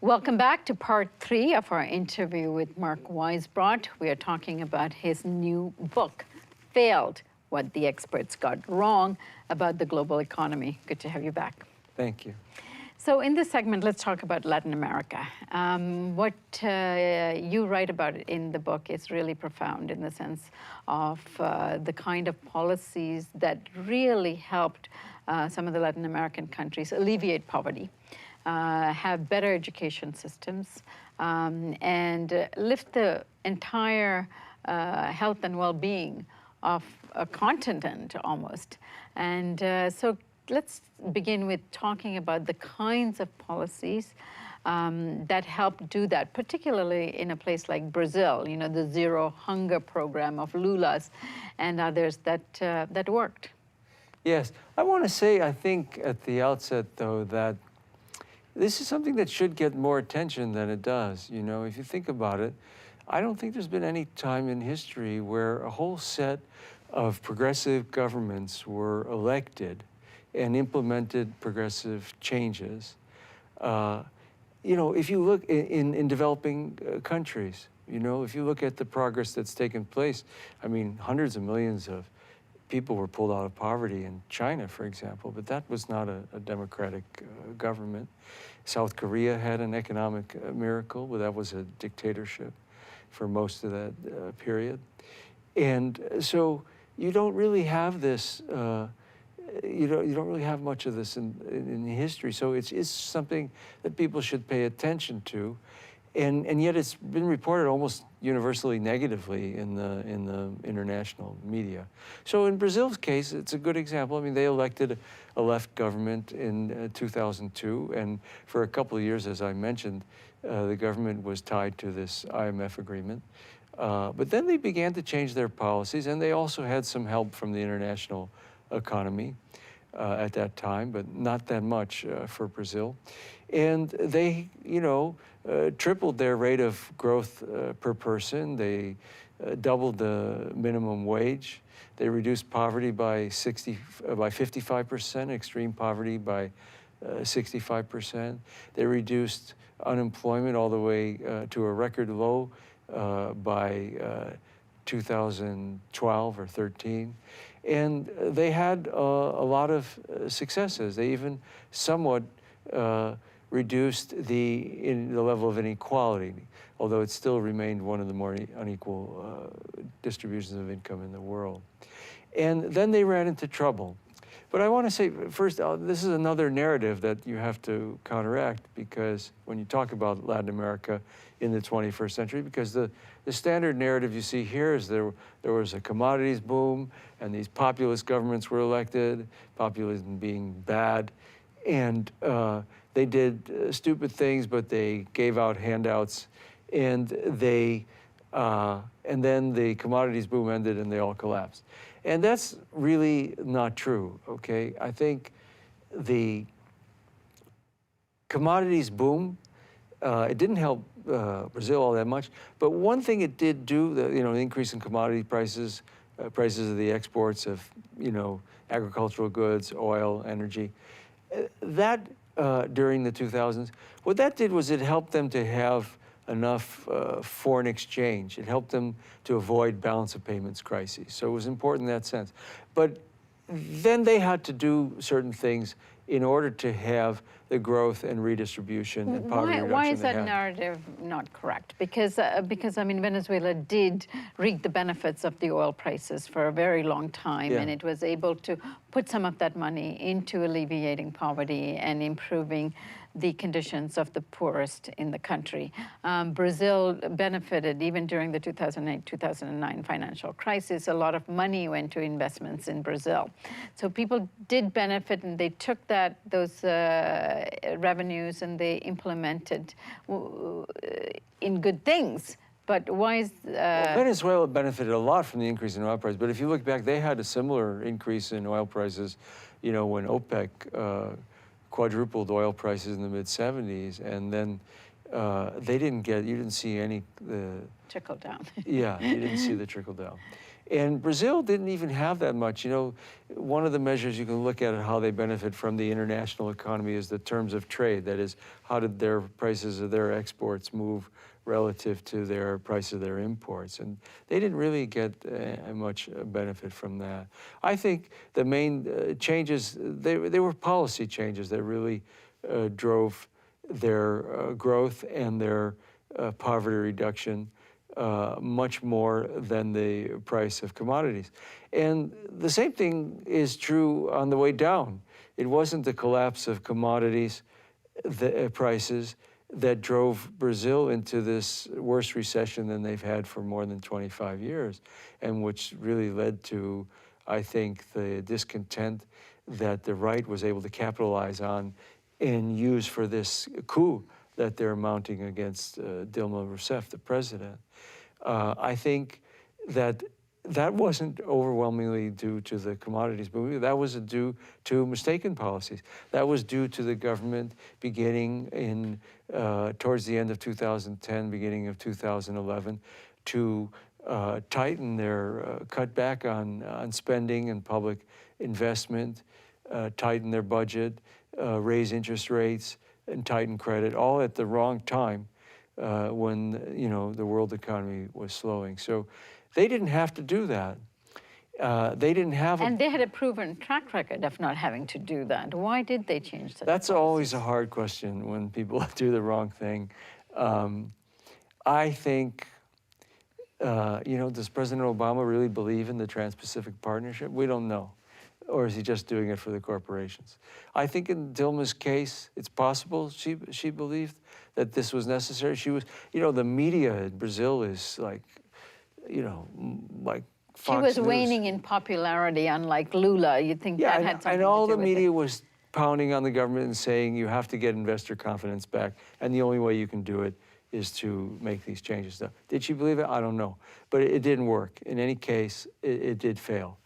Welcome back to part 3 of our interview with Mark Weisbrot. We are talking about his new book, Failed: What the Experts Got Wrong About the Global Economy. Good to have you back. Thank you. So in this segment, let's talk about Latin America. What you write about in the book is really profound in the sense of the kind of policies that really helped some of the Latin American countries alleviate poverty, have better education systems, and lift the entire health and well-being of a continent almost. And so let's begin with talking about the kinds of policies that help do that, particularly in a place like Brazil, you know, the Zero Hunger program of Lula's and others that worked. Yes, I want to say, I think at the outset, though, that this is something that should get more attention than it does. You know, if you think about it, I don't think there's been any time in history where a whole set of progressive governments were elected and implemented progressive changes. You know, if you look in developing countries, you know, if you look at the progress that's taken place, I mean, hundreds of millions of people were pulled out of poverty in China, for example, but that was not a democratic government. South Korea had an economic miracle, but that was a dictatorship for most of that period. And so you don't really have this, you don't really have much of this in history. So it's something that people should pay attention to. And yet it's been reported almost universally negatively in the international media. So in Brazil's case, it's a good example. I mean, they elected a left government in 2002, and for a couple of years, as I mentioned, the government was tied to this IMF agreement. But then they began to change their policies, and they also had some help from the international economy at that time, but not that much for Brazil. And they, you know, tripled their rate of growth per person. They doubled the minimum wage. They reduced poverty by 55%, extreme poverty by 65%. They reduced unemployment all the way to a record low by 2012 or 13. And they had a lot of successes. They even somewhat reduced the level of inequality, although it still remained one of the more unequal distributions of income in the world. And then they ran into trouble. But I want to say, first, this is another narrative that you have to counteract, because when you talk about Latin America in the 21st century, because the standard narrative you see here is there was a commodities boom, and these populist governments were elected, populism being bad, and they did stupid things, but they gave out handouts, and then the commodities boom ended and they all collapsed. And that's really not true, okay? I think the commodities boom, it didn't help Brazil all that much, but one thing it did do, the increase in commodity prices, prices of the exports of, agricultural goods, oil, energy, that during the 2000s, what that did was it helped them to have enough foreign exchange. It helped them to avoid balance of payments crises. So it was important in that sense. But then they had to do certain things in order to have the growth and redistribution and poverty reduction. Why is that narrative not correct? Because I mean, Venezuela did reap the benefits of the oil prices for a very long time, and it was able to put some of that money into alleviating poverty and improving the conditions of the poorest in the country. Brazil benefited even during the 2008-2009 financial crisis. A lot of money went to investments in Brazil. So people did benefit, and they took those revenues and they implemented in good things. But why is... Well, Venezuela benefited a lot from the increase in oil prices, but if you look back, they had a similar increase in oil prices, when OPEC quadrupled oil prices in the mid-70s, and then you didn't see any... trickle down. Yeah, you didn't see the trickle down. And Brazil didn't even have that much. You know, one of the measures you can look at how they benefit from the international economy is the terms of trade. That is, how did their prices of their exports move relative to their price of their imports? And they didn't really get much benefit from that. I think the main changes, they were policy changes that really drove their growth and their poverty reduction much more than the price of commodities. And the same thing is true on the way down. It wasn't the collapse of commodities prices that drove Brazil into this worse recession than they've had for more than 25 years, and which really led to, I think, the discontent that the right was able to capitalize on and use for this coup that they're mounting against Dilma Rousseff, the president. I think that wasn't overwhelmingly due to the commodities boom. That was due to mistaken policies. That was due to the government beginning in towards the end of 2010, beginning of 2011, to tighten their cut back on spending and public investment, tighten their budget, raise interest rates, and tighten credit, all at the wrong time when the world economy was slowing. So they didn't have to do that. They didn't have And they had a proven track record of not having to do that. Why did they change that? That's always a hard question when people do the wrong thing. I think, does President Obama really believe in the Trans-Pacific Partnership? We don't know. Or is he just doing it for the corporations? I think in Dilma's case, it's possible she believed that this was necessary. She was, the media in Brazil is like, like Fox She was News. waning in popularity, unlike Lula. You'd think that had something and all to do the with media it. was pounding on the government and saying you have to get investor confidence back, and the only way you can do it is to make these changes. Now, did she believe it? I don't know, but it didn't work. In any case, it did fail,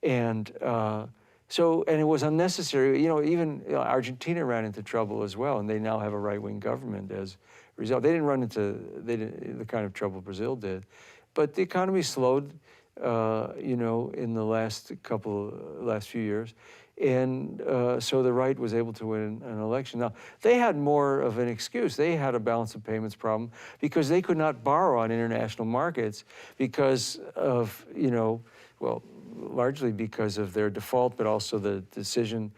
and it was unnecessary. Even Argentina ran into trouble as well, and they now have a right-wing government as a result. They didn't run into the kind of trouble Brazil did, but the economy slowed. In the last few years. And so the right was able to win an election. Now, they had more of an excuse. They had a balance of payments problem because they could not borrow on international markets because of, largely because of their default, but also the decision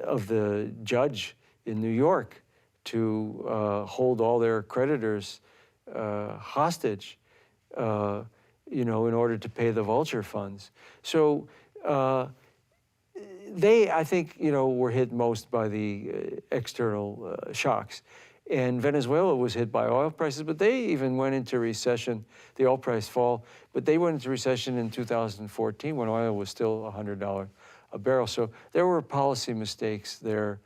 of the judge in New York to hold all their creditors hostage. In order to pay the vulture funds. So they, I think, were hit most by the external shocks. And Venezuela was hit by oil prices, but they even went into recession, the oil price fall, but they went into recession in 2014 when oil was still $100 a barrel. So there were policy mistakes there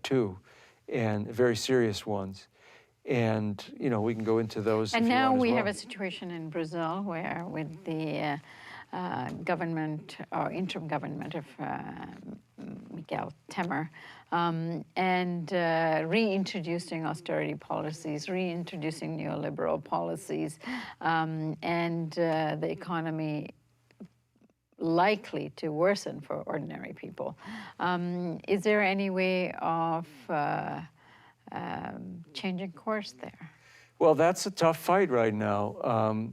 too, and very serious ones. And, we can go into those. And if now you want we as well. have a situation in Brazil where with the government or interim government of Miguel Temer and reintroducing austerity policies, reintroducing neoliberal policies, and the economy likely to worsen for ordinary people. Is there any way of changing course there? Well, that's a tough fight right now.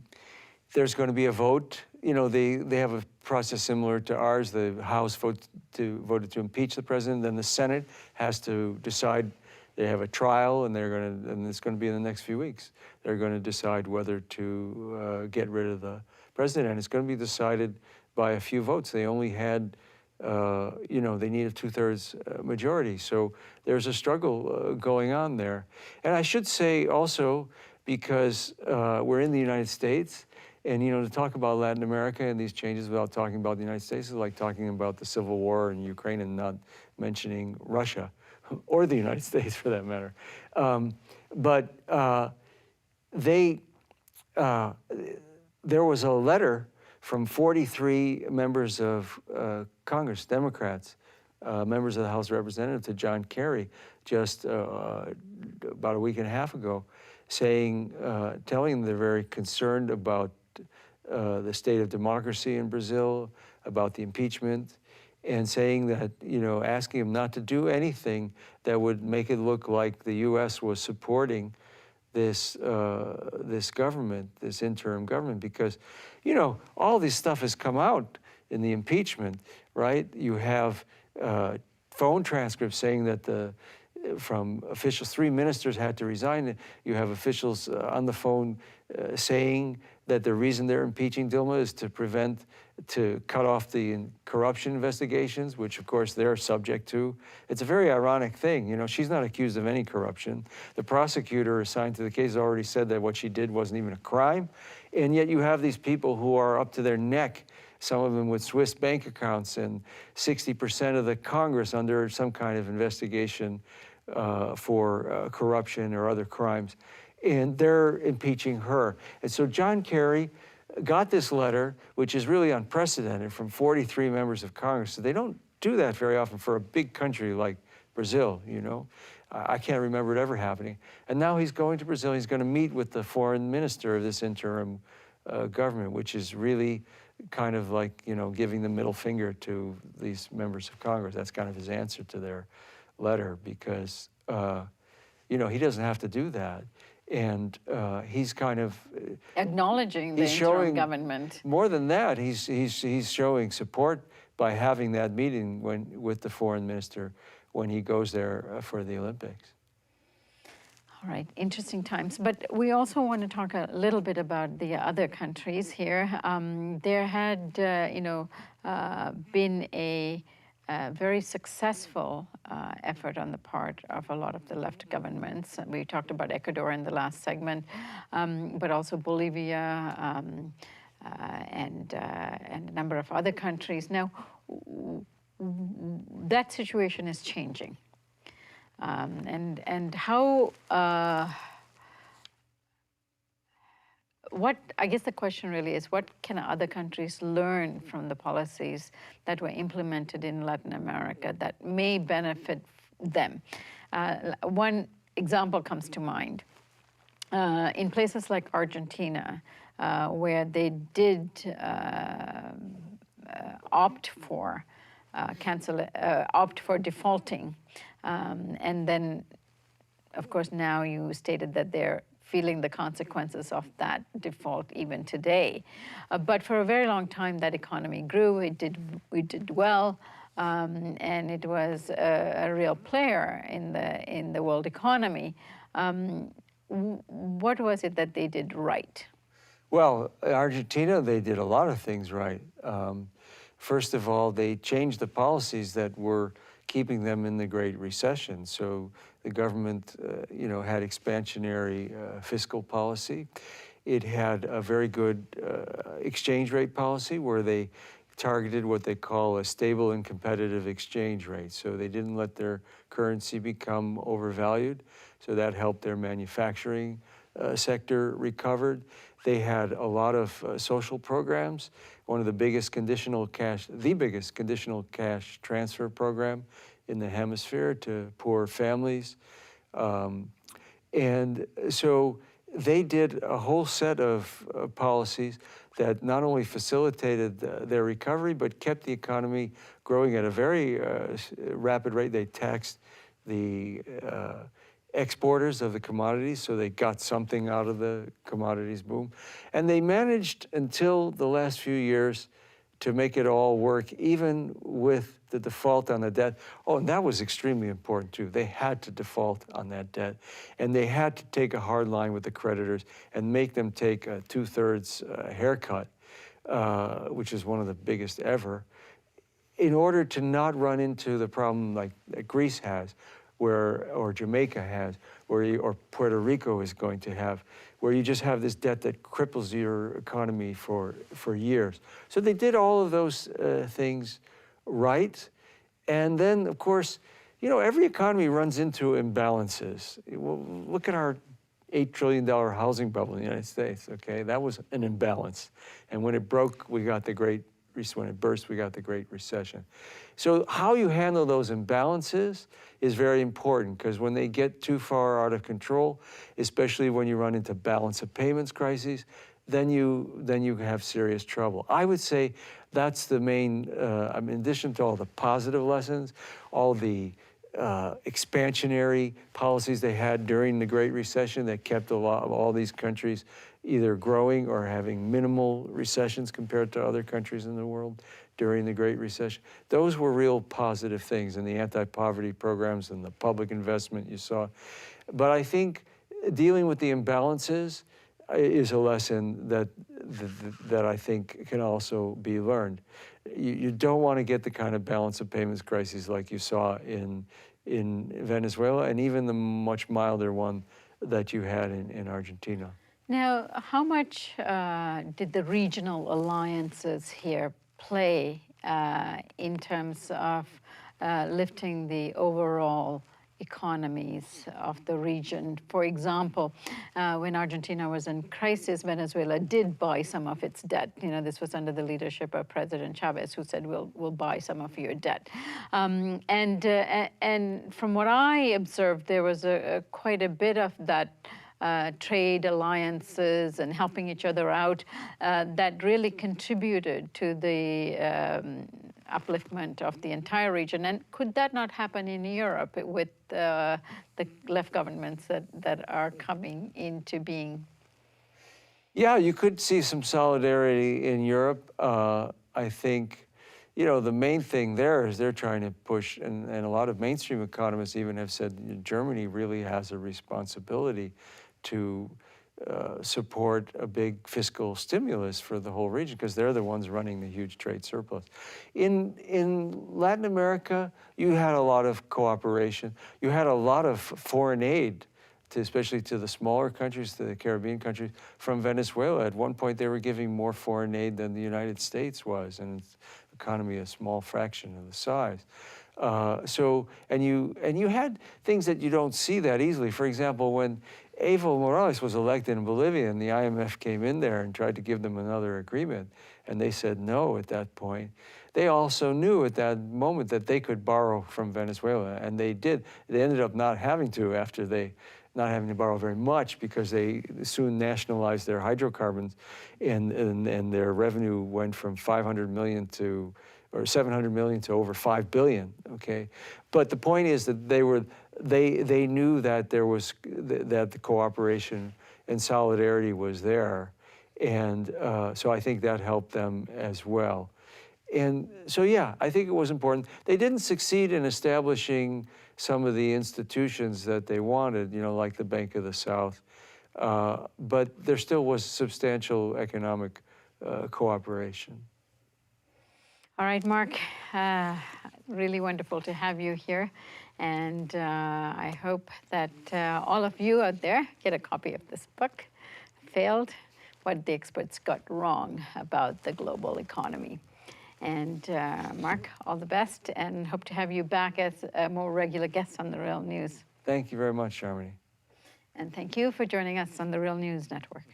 There's going to be a vote. They have a process similar to ours. The House voted to impeach the president. Then the Senate has to decide. They have a trial, and it's going to be in the next few weeks. They're going to decide whether to get rid of the president, and it's going to be decided by a few votes. They only had. They need a 2/3 majority. So there's a struggle going on there. And I should say also, because we're in the United States, and to talk about Latin America and these changes without talking about the United States is like talking about the Civil War in Ukraine and not mentioning Russia, or the United States for that matter. There was a letter from 43 members of Congress, Democrats, members of the House of Representatives, to John Kerry just about a week and a half ago, telling them they're very concerned about the state of democracy in Brazil, about the impeachment, and saying that, you know, asking him not to do anything that would make it look like the U.S. was supporting this this government, this interim government, because, you know, all this stuff has come out in the impeachment, right? You have phone transcripts saying that from officials, 3 ministers had to resign. You have officials on the phone saying that the reason they're impeaching Dilma is to cut off the corruption investigations, which of course they're subject to. It's a very ironic thing. You know, she's not accused of any corruption. The prosecutor assigned to the case already said that what she did wasn't even a crime. And yet you have these people who are up to their neck, some of them with Swiss bank accounts, and 60% of the Congress under some kind of investigation for corruption or other crimes. And they're impeaching her. And so John Kerry got this letter, which is really unprecedented, from 43 members of Congress. So they don't do that very often for a big country like Brazil, you know. I can't remember it ever happening. And now he's going to Brazil. He's going to meet with the foreign minister of this interim government, which is really kind of like, you know, giving the middle finger to these members of Congress. That's kind of his answer to their letter, because, you know, he doesn't have to do that. And he's kind of acknowledging the interim government. More than that, he's showing support by having that meeting with the foreign minister when he goes there for the Olympics. All right, interesting times. But we also want to talk a little bit about the other countries here. There had, you know, been a very successful effort on the part of a lot of the left governments. We talked about Ecuador in the last segment, but also Bolivia and a number of other countries. Now, that situation is changing. And how, what, I guess the question really is, what can other countries learn from the policies that were implemented in Latin America that may benefit them? One example comes to mind. In places like Argentina, where they did opt for defaulting, and then, of course, now you stated that they're feeling the consequences of that default even today. But for a very long time, that economy grew. It did well, and it was a real player in the world economy. What was it that they did right? Well, Argentina, they did a lot of things right. First of all, they changed the policies that were keeping them in the Great Recession. So the government, you know, had expansionary fiscal policy. It had a very good exchange rate policy where they targeted what they call a stable and competitive exchange rate. So they didn't let their currency become overvalued. So that helped their manufacturing sector recovered. They had a lot of social programs. One of the biggest the biggest conditional cash transfer program in the hemisphere to poor families. And so they did a whole set of policies that not only facilitated their recovery, but kept the economy growing at a very rapid rate. They taxed the exporters of the commodities, so they got something out of the commodities boom. And they managed until the last few years to make it all work, even with the default on the debt. Oh, and that was extremely important too. They had to default on that debt, and they had to take a hard line with the creditors and make them take a 2/3 haircut, which is one of the biggest ever, in order to not run into the problem like Greece has, or Jamaica has, or Puerto Rico is going to have, where you just have this debt that cripples your economy for years. So they did all of those things right. And then, of course, you know, every economy runs into imbalances. Well, look at our $8 trillion housing bubble in the United States, okay? That was an imbalance. And when it broke, when it burst, we got the Great Recession. So how you handle those imbalances is very important, because when they get too far out of control, especially when you run into balance of payments crises, then you have serious trouble. I would say that's the main, I mean, in addition to all the positive lessons, all the expansionary policies they had during the Great Recession that kept a lot of all these countries either growing or having minimal recessions compared to other countries in the world during the Great Recession. Those were real positive things, and the anti-poverty programs and the public investment you saw. But I think dealing with the imbalances is a lesson that I think can also be learned. You don't want to get the kind of balance of payments crises like you saw in Venezuela, and even the much milder one that you had in Argentina. Now, how much did the regional alliances here play in terms of lifting the overall economies of the region? For example, when Argentina was in crisis, Venezuela did buy some of its debt. You know, this was under the leadership of President Chavez, who said, we'll buy some of your debt. And from what I observed, there was quite a bit of that trade alliances and helping each other out that really contributed to the upliftment of the entire region. And could that not happen in Europe with the left governments that are coming into being? Yeah, you could see some solidarity in Europe. I think, you know, the main thing there is they're trying to push, and a lot of mainstream economists even have said Germany really has a responsibility to support a big fiscal stimulus for the whole region, because they're the ones running the huge trade surplus. In Latin America, you had a lot of cooperation. You had a lot of foreign aid, especially to the smaller countries, to the Caribbean countries, from Venezuela. At one point, they were giving more foreign aid than the United States was, and its economy a small fraction of the size. And you had things that you don't see that easily. For example, when Evo Morales was elected in Bolivia, and the IMF came in there and tried to give them another agreement, and they said no at that point. They also knew at that moment that they could borrow from Venezuela, and they did. They ended up not having to not having to borrow very much, because they soon nationalized their hydrocarbons, and their revenue went from 500 million to, or 700 million to over 5 billion, okay? But the point is that they knew that there was, that the cooperation and solidarity was there. And so I think that helped them as well. And so, yeah, I think it was important. They didn't succeed in establishing some of the institutions that they wanted, you know, like the Bank of the South. But there still was substantial economic cooperation. All right, Mark, really wonderful to have you here. And I hope that all of you out there get a copy of this book, Failed: What the Experts Got Wrong About the Global Economy. And Mark, all the best, and hope to have you back as a more regular guest on The Real News. Thank you very much, Sharmini. And thank you for joining us on The Real News Network.